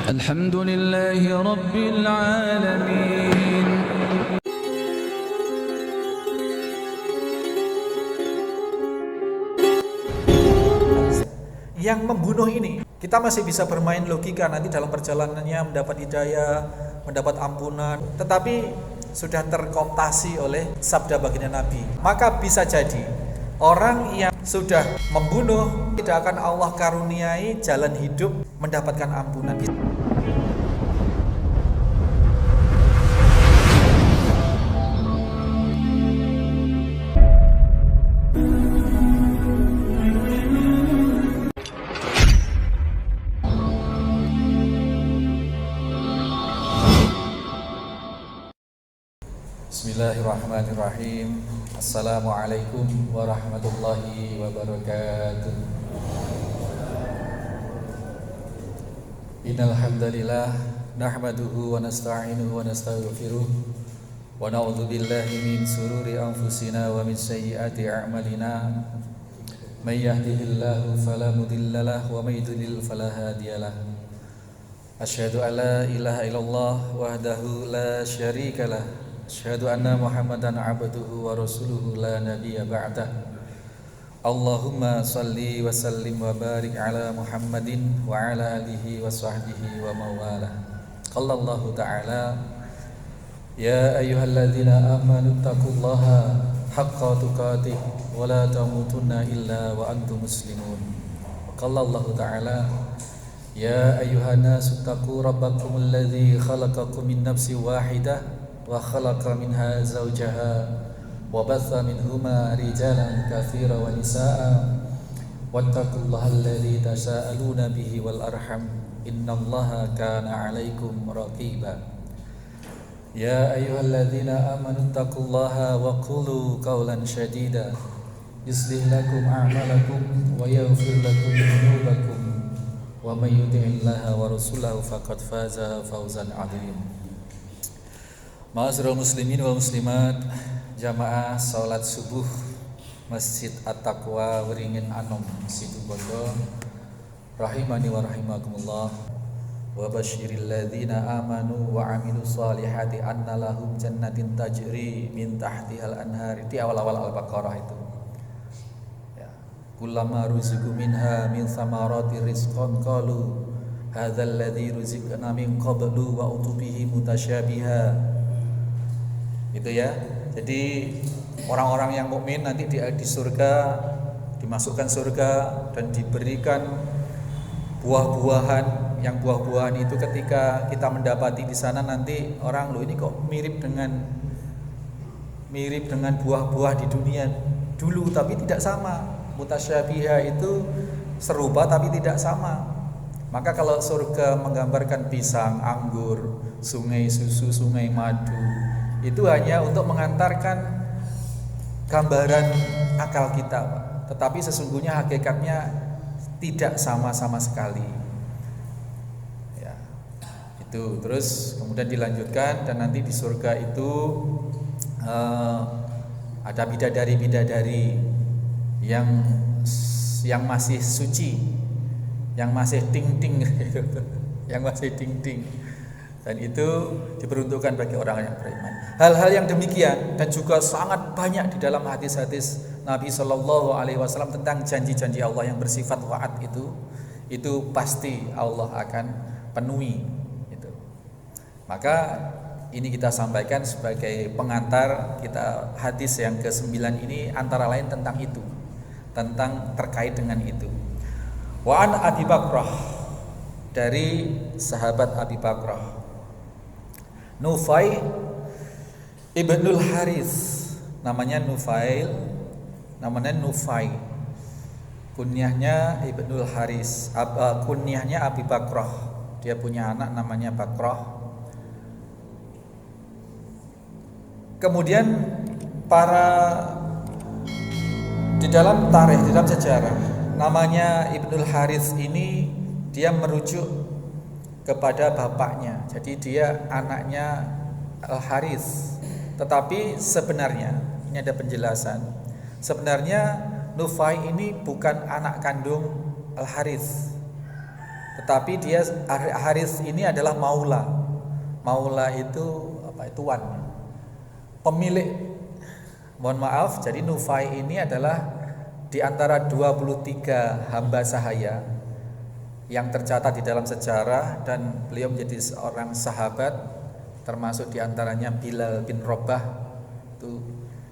الحمد لله رب العالمين. Yang membunuh ini, kita masih bisa bermain logika nanti dalam perjalanannya mendapat hidayah, mendapat ampunan, tetapi sudah terkooptasi oleh sabda baginda Nabi. Maka bisa jadi orang yang sudah membunuh tidak akan Allah karuniai jalan hidup mendapatkan ampunan. Bismillahirrahmanirrahim. Assalamualaikum warahmatullahi wabarakatuh. Innal hamdalillah nahmaduhu wa nasta'inuhu wa nastaghfiruh wa na'udzu billahi min sururi anfusina wa min sayyiati a'malina. May yahdihillahu fala mudhillalah wa may yudlil fala hadiyalah. Asyhadu an la ilaha illallah wahdahu la syarikalah. Asyhadu anna Muhammadan abduhu wa rasuluhu la nabiyya ba'dah. Allahumma salli wa sallim wa barik ala Muhammadin wa ala alihi wa sahbihi wa mawalah. Qala Allah ta'ala, ya ayyuhalladzina amanu taqullaha haqqa tuqatih wa la tamutunna illa wa antum muslimun. Qala Allah ta'ala, ya ayyuhan nasu taqu rabbakumul ladzi khalaqakum min nafsin wahidah wa khalaqa minha zawjaha wa batha minhuma rijalan katsiran wa nisaa'a wattaqullaha alladzi tasaaluna bihi wal arham innallaha kana 'alaikum raqiba. Ya ayyuhalladzina amanu taqullaha wa qulu qawlan shadida yuslih lakum a'malakum wa yaghfir lakum dhunubakum wa may yuti'illaha wa rasulahu faqad faza fawzan 'azima. Ma'asyiral muslimin wal muslimat, jamaah salat subuh Masjid At-Taqwa Waringin Anom Situbondo rahimani wa rahimakumullah. Wa basyiril ladzina amanu wa amilus solihati anna lahum jannatin tajri min tahtihal anhar. Di awal-awal Al-Baqarah itu. Ya. Kullama ruziqu minha min samarati rizqan qalu hadzal ladzi ruziqna min qablu wa utubihi mutasyabiha. Itu ya. Jadi orang-orang yang mukmin nanti di surga, dimasukkan surga dan diberikan buah-buahan. Yang buah-buahan itu ketika kita mendapati di sana nanti orang, loh ini kok mirip dengan buah-buah di dunia dulu tapi tidak sama. Mutasyabiha itu serupa tapi tidak sama. Maka kalau surga menggambarkan pisang, anggur, sungai susu, sungai madu, itu hanya untuk mengantarkan gambaran akal kita, tetapi sesungguhnya hakikatnya tidak sama-sama sekali. Ya, itu terus kemudian dilanjutkan dan nanti di surga itu ada bidadari-bidadari yang masih suci, yang masih ting-ting, yang masih ting-ting. Dan itu diperuntukkan bagi orang yang beriman. Hal-hal yang demikian dan juga sangat banyak di dalam hadis-hadis Nabi Shallallahu Alaihi Wasallam tentang janji-janji Allah yang bersifat wa'ad itu pasti Allah akan penuhi. Itu. Maka ini kita sampaikan sebagai pengantar kita hadis yang ke-9 ini antara lain tentang itu, tentang terkait dengan itu. Wa an Abi Bakrah, dari sahabat Abi Bakrah, Nufail ibnul Haris, namanya Nufail, namanya Nufail, kunyahnya ibnul Haris, kunyahnya Abi Bakrah. Dia punya anak namanya Bakrah. Kemudian di dalam tarikh, di dalam sejarah, namanya Ibnul Haris ini dia merujuk kepada bapaknya. Jadi dia anaknya Al-Haris. Tetapi sebenarnya ini ada penjelasan. Sebenarnya Nufai ini bukan anak kandung Al-Haris. Tetapi dia Haris ini adalah maula. Maula itu apa? Tuan. Pemilik. Mohon maaf, jadi Nufai ini adalah di antara 23 hamba sahaya yang tercatat di dalam sejarah, dan beliau menjadi seorang sahabat, termasuk di antaranya Bilal bin Rabah, itu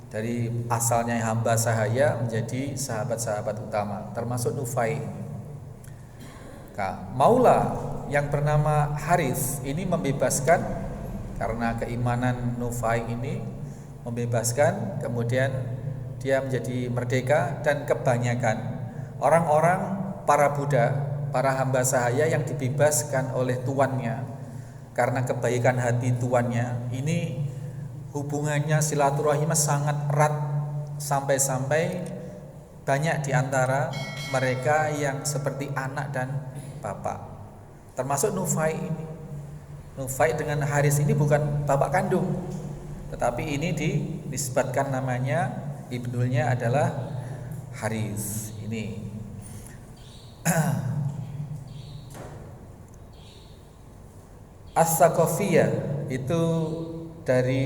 dari asalnya hamba sahaya menjadi sahabat-sahabat utama, termasuk Nufai. Nah, maula yang bernama Haris ini membebaskan karena keimanan Nufai ini, membebaskan, kemudian dia menjadi merdeka, dan kebanyakan orang-orang para budak, para hamba sahaya yang dibebaskan oleh tuannya karena kebaikan hati tuannya ini, hubungannya silaturahimnya sangat erat, sampai-sampai banyak di antara mereka yang seperti anak dan bapak, termasuk Nufai ini. Nufai dengan Haris ini bukan bapak kandung, tetapi ini dinisbatkan namanya, ibnulnya adalah Haris ini. As-Saqafiyah itu dari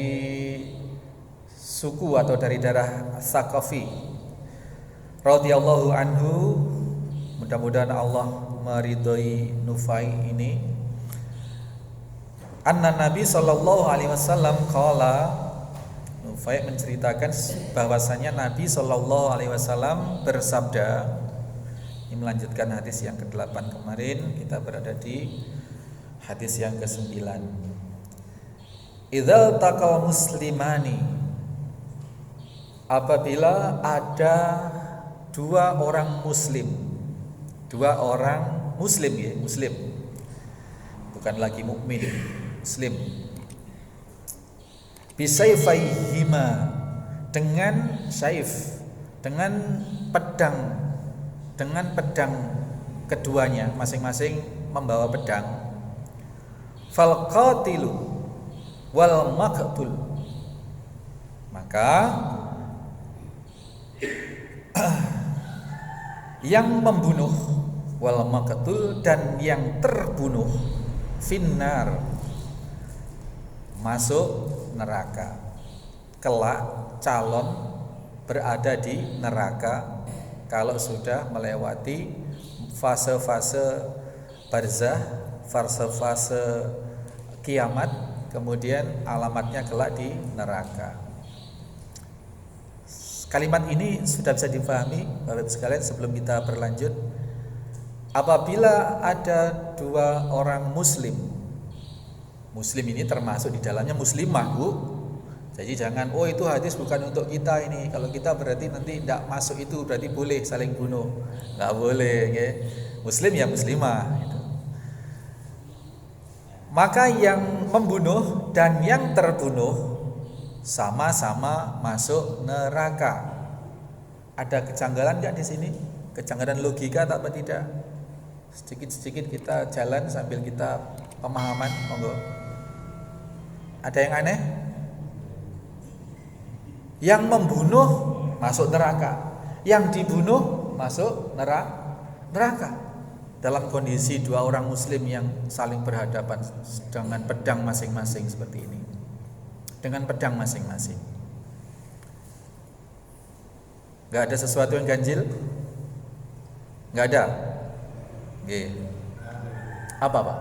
suku atau dari darah Saqafi radhiyallahu anhu. Mudah-mudahan Allah meridhoi Nufai ini. Anna Nabi sallallahu alaihi wasallam qala, Nufai menceritakan bahwasanya Nabi sallallahu alaihi wasallam bersabda. Ini melanjutkan hadis yang ke-8 kemarin, kita berada di hadis yang ke-9. Idzal taqal muslimani, apabila ada dua orang muslim ya, muslim, bukan lagi mukmin, muslim, bisayfaihima, dengan saif, dengan pedang keduanya, masing-masing membawa pedang. Fal qatilu wal maqtul, maka yang membunuh, wal maqtul, dan yang terbunuh, finnar, masuk neraka. Kelak calon berada di neraka kalau sudah melewati fase-fase barzah, fase-fase kiamat, kemudian alamatnya kelak di neraka. Kalimat ini sudah bisa dipahami Bapak Ibu sekalian. Sebelum kita berlanjut, apabila ada dua orang muslim ini termasuk di dalamnya muslimah, Bu. Jadi jangan, oh itu hadis bukan untuk kita ini, kalau kita berarti nanti tidak masuk itu, berarti boleh saling bunuh. Nggak boleh, okay? Muslim ya muslimah gitu. Maka yang membunuh dan yang terbunuh sama-sama masuk neraka. Ada kejanggalan nggak di sini? Kejanggalan logika atau tidak? Sedikit-sedikit kita jalan sambil kita pemahaman, monggo. Ada yang aneh? Yang membunuh masuk neraka, yang dibunuh masuk neraka. Dalam kondisi dua orang muslim yang saling berhadapan dengan pedang masing-masing seperti ini, dengan pedang masing-masing. Gak ada sesuatu yang ganjil? Gak ada? Nggih. Apa Pak?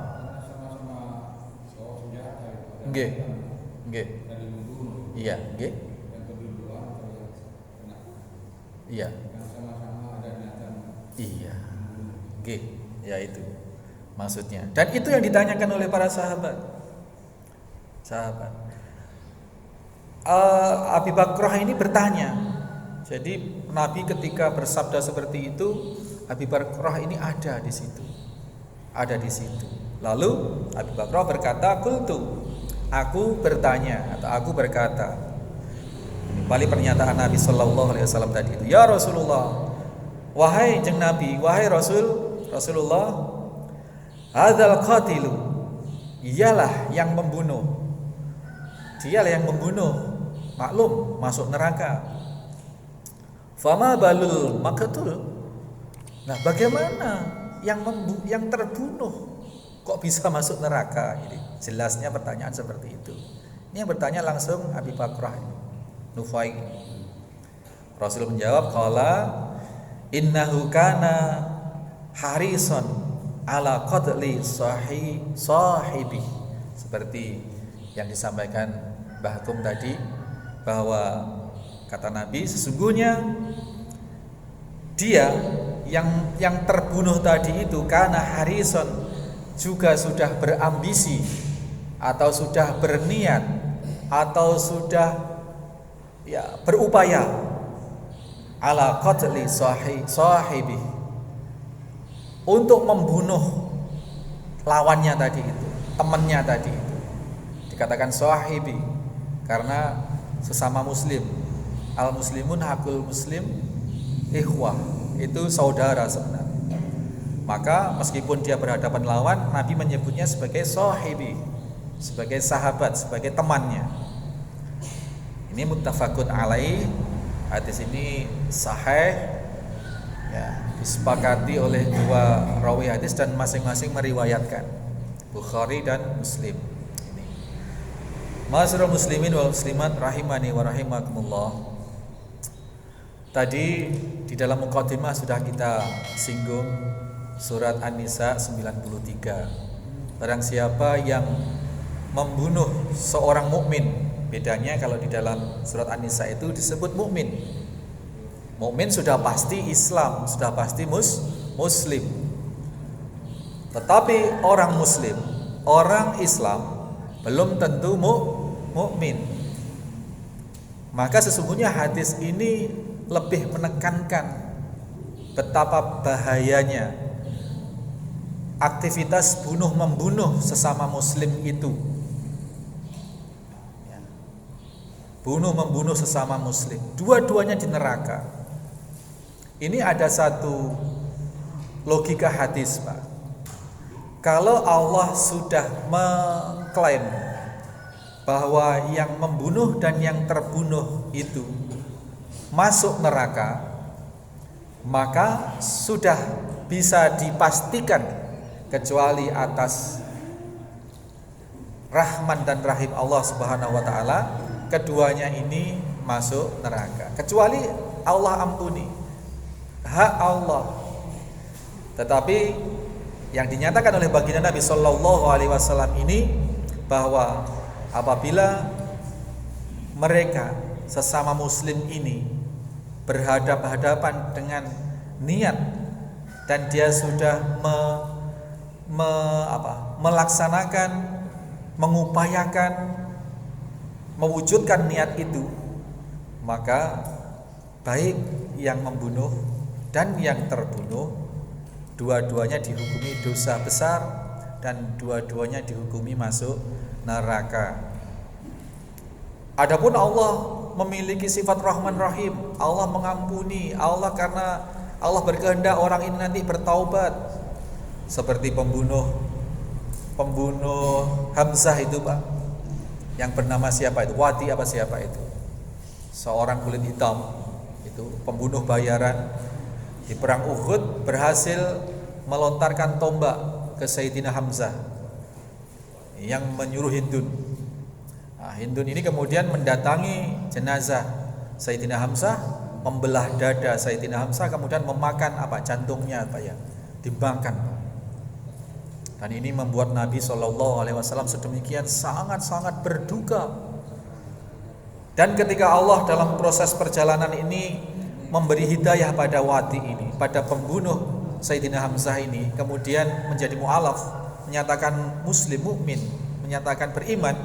Nggih. Nggih. Iya, nggih. Iya. Iya. Nggih, ya itu maksudnya. Dan itu yang ditanyakan oleh para sahabat. Abi Bakrah ini bertanya. Jadi Nabi ketika bersabda seperti itu, Abi Bakrah ini ada di situ. Lalu Abi Bakrah berkata, "Qultu," aku bertanya atau aku berkata. Kembali pernyataan Nabi sallallahu alaihi wasallam tadi itu, "Ya Rasulullah, wahai jeng Nabi, wahai Rasulullah, hadzal qatilu, ialah yang membunuh. Dialah yang membunuh, maklum masuk neraka. Fama balul maqtul." Nah, bagaimana yang terbunuh kok bisa masuk neraka? Ini jelasnya pertanyaan seperti itu. Ini yang bertanya langsung Abi Bakrah Nufai. Rasul menjawab, qala innahu kana harisan ala qatli sahibi. Seperti yang disampaikan Mbah Kum tadi, bahwa kata Nabi sesungguhnya dia yang terbunuh tadi itu karena harisan juga sudah berambisi atau sudah berniat atau sudah berupaya ala qatli sahibi untuk membunuh lawannya tadi itu, temannya tadi itu. Dikatakan sahibi karena sesama muslim. Al muslimun hakul muslim ikhwah, itu saudara sebenarnya. Maka meskipun dia berhadapan lawan, Nabi menyebutnya sebagai sahibi, sebagai sahabat, sebagai temannya. Ini muttafaqun alaih. Hadis ini sahih, disepakati oleh dua rawi hadis dan masing-masing meriwayatkan, Bukhari dan Muslim. Ini. Ma'asyiral muslimin wal muslimat rahimani wa rahimakumullah. Tadi di dalam muqaddimah sudah kita singgung surat An-Nisa 93. Barang siapa yang membunuh seorang mukmin, bedanya kalau di dalam surat An-Nisa itu disebut mukmin. Mukmin sudah pasti Islam, sudah pasti muslim. Tetapi orang muslim, orang Islam belum tentu mukmin. Maka sesungguhnya hadis ini lebih menekankan betapa bahayanya aktivitas bunuh-membunuh sesama muslim itu. Bunuh-membunuh sesama muslim, dua-duanya di neraka. Ini ada satu logika hadis, Pak. Kalau Allah sudah mengklaim bahwa yang membunuh dan yang terbunuh itu masuk neraka, maka sudah bisa dipastikan kecuali atas rahman dan rahim Allah Subhanahu wa taala, keduanya ini masuk neraka. Kecuali Allah ampuni, hak Allah. Tetapi yang dinyatakan oleh baginda Nabi Sallallahu Alaihi Wasallam ini bahwa apabila mereka sesama muslim ini berhadapan dengan niat dan dia sudah melaksanakan, mengupayakan, mewujudkan niat itu, maka baik yang membunuh dan yang terbunuh, dua-duanya dihukumi dosa besar dan dua-duanya dihukumi masuk neraka. Adapun Allah memiliki sifat Rahman Rahim, Allah mengampuni, Allah karena Allah berkehendak orang ini nanti bertaubat. Seperti pembunuh Hamzah itu, Pak, yang bernama siapa itu? Wati apa siapa itu? Seorang kulit hitam, itu pembunuh bayaran. Di perang Uhud berhasil melontarkan tombak ke Sayyidina Hamzah yang menyuruh Hindun. Nah, Hindun ini kemudian mendatangi jenazah Sayyidina Hamzah, membelah dada Sayyidina Hamzah, kemudian memakan jantungnya, dimbangkan. Dan ini membuat Nabi SAW sedemikian sangat-sangat berduka. Dan ketika Allah dalam proses perjalanan ini memberi hidayah pada Wati ini, pada pembunuh Sayyidina Hamzah ini, kemudian menjadi mu'alaf, menyatakan muslim, mukmin, menyatakan beriman,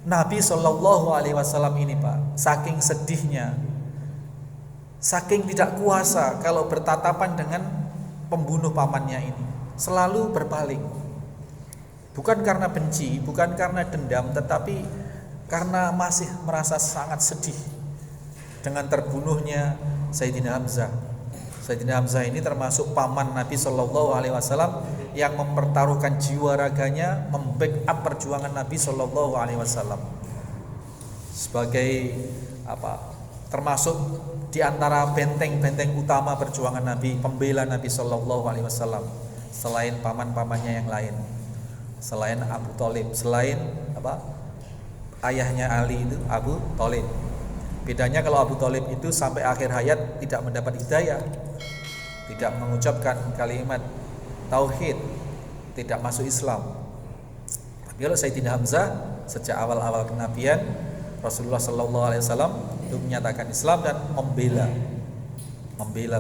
Nabi SAW ini, Pak, saking sedihnya, saking tidak kuasa kalau bertatapan dengan pembunuh pamannya ini, selalu berpaling. Bukan karena benci, bukan karena dendam, tetapi karena masih merasa sangat sedih dengan terbunuhnya Sayyidina Hamzah. Sayyidina Hamzah ini termasuk paman Nabi SAW yang mempertaruhkan jiwa raganya, membackup perjuangan Nabi SAW sebagai termasuk di antara benteng-benteng utama perjuangan Nabi, pembela Nabi Shallallahu Alaihi Wasallam, selain paman-pamannya yang lain, selain Abu Thalib, selain ayahnya Ali itu Abu Thalib. Bedanya kalau Abu Thalib itu sampai akhir hayat tidak mendapat hidayah, tidak mengucapkan kalimat tauhid, tidak masuk Islam. Tapi kalau Sayyidina Hamzah sejak awal-awal kenabian Rasulullah Sallallahu Alaihi Wasallam itu menyatakan Islam dan membela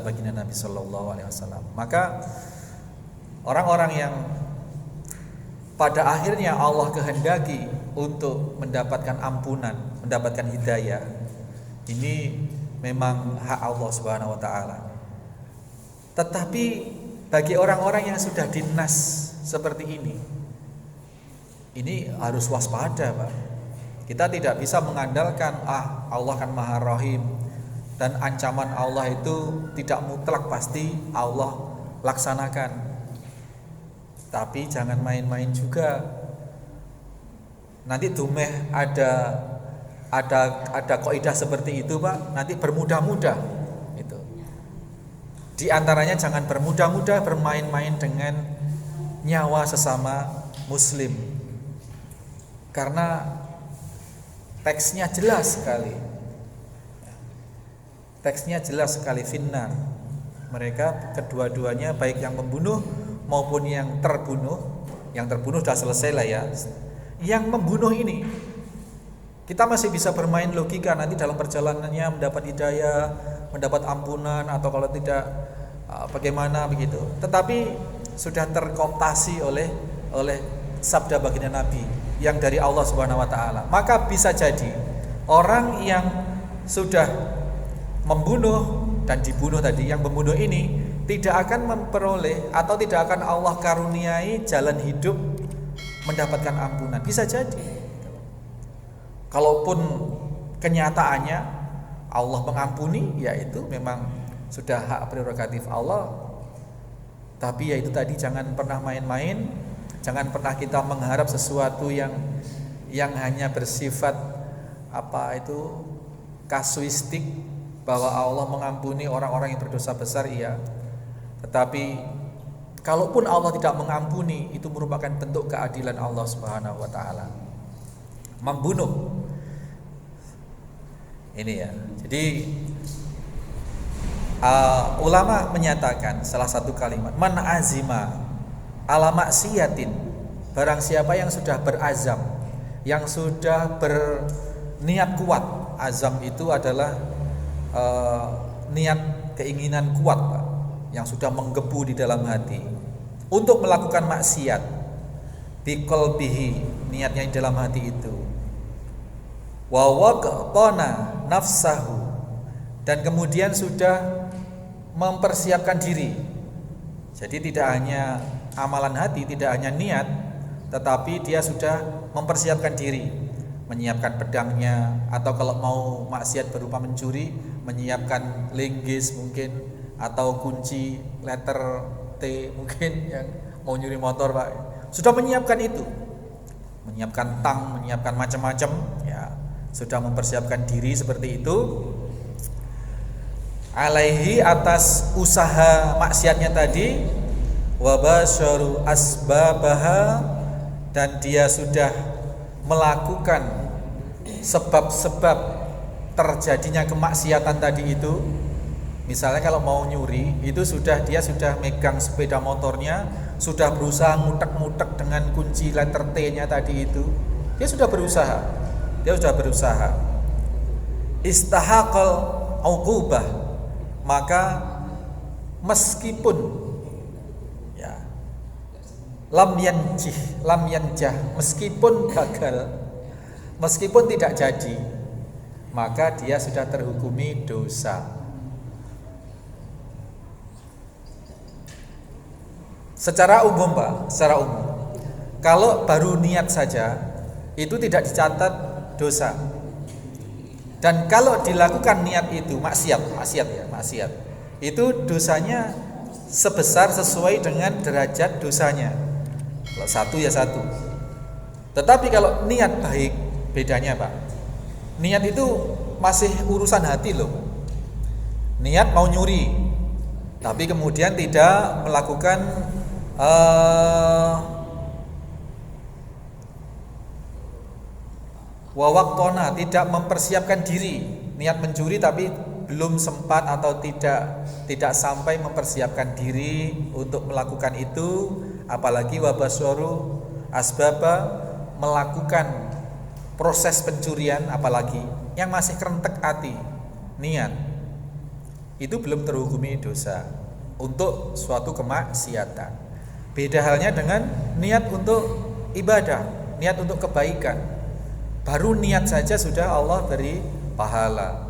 baginda Nabi Sallallahu Alaihi Wasallam. Maka orang-orang yang pada akhirnya Allah kehendaki untuk mendapatkan ampunan, mendapatkan hidayah, ini memang hak Allah Subhanahu wa taala. Tetapi bagi orang-orang yang sudah dinas seperti ini harus waspada, Pak. Kita tidak bisa mengandalkan Allah kan Maha Rahim dan ancaman Allah itu tidak mutlak pasti Allah laksanakan. Tapi jangan main-main juga. Nanti dumeh ada kaidah seperti itu, Pak. Nanti bermudah-mudah itu. Di antaranya jangan bermudah-mudah bermain-main dengan nyawa sesama muslim. Karena teksnya jelas sekali. Teksnya jelas sekali finnar. Mereka kedua-duanya baik yang membunuh maupun yang terbunuh. Yang terbunuh sudah selesai lah ya. Yang membunuh ini kita masih bisa bermain logika, nanti dalam perjalanannya mendapat hidayah, mendapat ampunan, atau kalau tidak bagaimana begitu. Tetapi sudah terkooptasi oleh sabda baginda Nabi yang dari Allah Subhanahu wa taala. Maka bisa jadi orang yang sudah membunuh dan dibunuh tadi, yang membunuh ini tidak akan memperoleh atau tidak akan Allah karuniai jalan hidup mendapatkan ampunan. Bisa jadi. Kalaupun kenyataannya Allah mengampuni, ya itu memang sudah hak prerogatif Allah. Tapi ya itu tadi, jangan pernah main-main, jangan pernah kita mengharap sesuatu yang hanya bersifat kasuistik, bahwa Allah mengampuni orang-orang yang berdosa besar, iya. Tetapi kalaupun Allah tidak mengampuni, itu merupakan bentuk keadilan Allah Subhanahu wa taala. Membunuh ini ya. Jadi ulama menyatakan salah satu kalimat, man azima ala maksiatin, barang siapa yang sudah berazam, yang sudah berniat kuat. Azam itu adalah niat, keinginan kuat, Pak, yang sudah menggebu di dalam hati untuk melakukan maksiat. Biqalbihi, niatnya di dalam hati itu. Wa waqtana nafsahu, dan kemudian sudah mempersiapkan diri. Jadi tidak hanya amalan hati, tidak hanya niat, tetapi dia sudah mempersiapkan diri, menyiapkan pedangnya, atau kalau mau maksiat berupa mencuri, menyiapkan linggis mungkin, atau kunci letter T mungkin, yang mau nyuri motor, Pak, sudah menyiapkan itu, menyiapkan tang, menyiapkan macam-macam, ya, sudah mempersiapkan diri seperti itu. Alaihi, atas usaha maksiatnya tadi, wa basyaru asbabaha, dan dia sudah melakukan sebab-sebab terjadinya kemaksiatan tadi itu. Misalnya kalau mau nyuri, itu dia sudah megang sepeda motornya, sudah berusaha ngutek-ngutek dengan kunci letter T-nya tadi itu. Dia sudah berusaha. Istahaqal uqubah, maka meskipun ya lam yanjah, meskipun gagal, meskipun tidak jadi, maka dia sudah terhukumi dosa. Secara umum, Pak, kalau baru niat saja itu tidak dicatat dosa. Dan kalau dilakukan niat itu maksiat, itu dosanya sebesar sesuai dengan derajat dosanya. Kalau satu ya satu. Tetapi kalau niat baik, bedanya, Pak. Niat itu masih urusan hati loh. niat mau nyuri, tapi kemudian tidak melakukan wawaktona, tidak mempersiapkan diri, niat mencuri tapi belum sempat atau tidak sampai mempersiapkan diri untuk melakukan itu, apalagi wabaswaru asbaba, melakukan proses pencurian, apalagi yang masih kerentek hati niat, itu belum terhukumi dosa untuk suatu kemaksiatan. Beda halnya dengan niat untuk ibadah, niat untuk kebaikan. Baru niat saja sudah Allah beri pahala.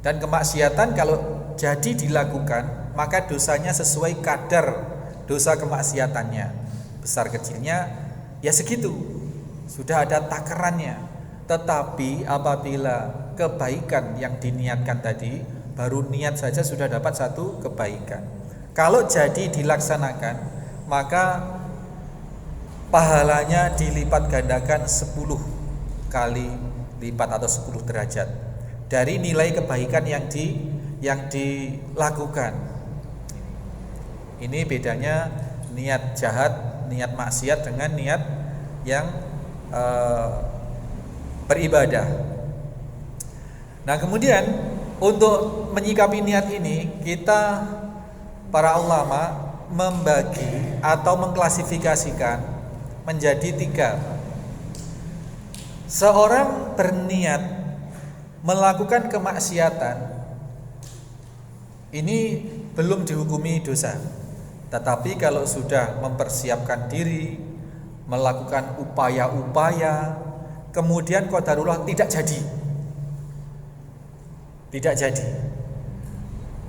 Dan kemaksiatan kalau jadi dilakukan, maka dosanya sesuai kadar dosa kemaksiatannya. Besar kecilnya ya segitu, sudah ada takarannya. Tetapi apabila kebaikan yang diniatkan tadi, baru niat saja sudah dapat satu kebaikan. Kalau jadi dilaksanakan, maka pahalanya dilipat gandakan 10 kali lipat atau 10 derajat dari nilai kebaikan yang dilakukan. Ini bedanya niat jahat, niat maksiat dengan niat yang beribadah. Nah, kemudian untuk menyikapi niat ini, kita para ulama membagi atau mengklasifikasikan menjadi 3. Seorang berniat melakukan kemaksiatan, ini belum dihukumi dosa. Tetapi kalau sudah mempersiapkan diri, melakukan upaya-upaya, kemudian qadarullah tidak jadi,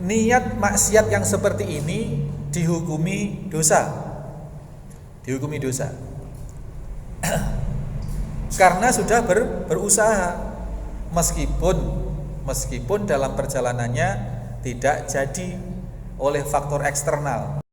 niat maksiat yang seperti ini dihukumi dosa. Karena sudah berusaha, meskipun dalam perjalanannya tidak jadi oleh faktor eksternal.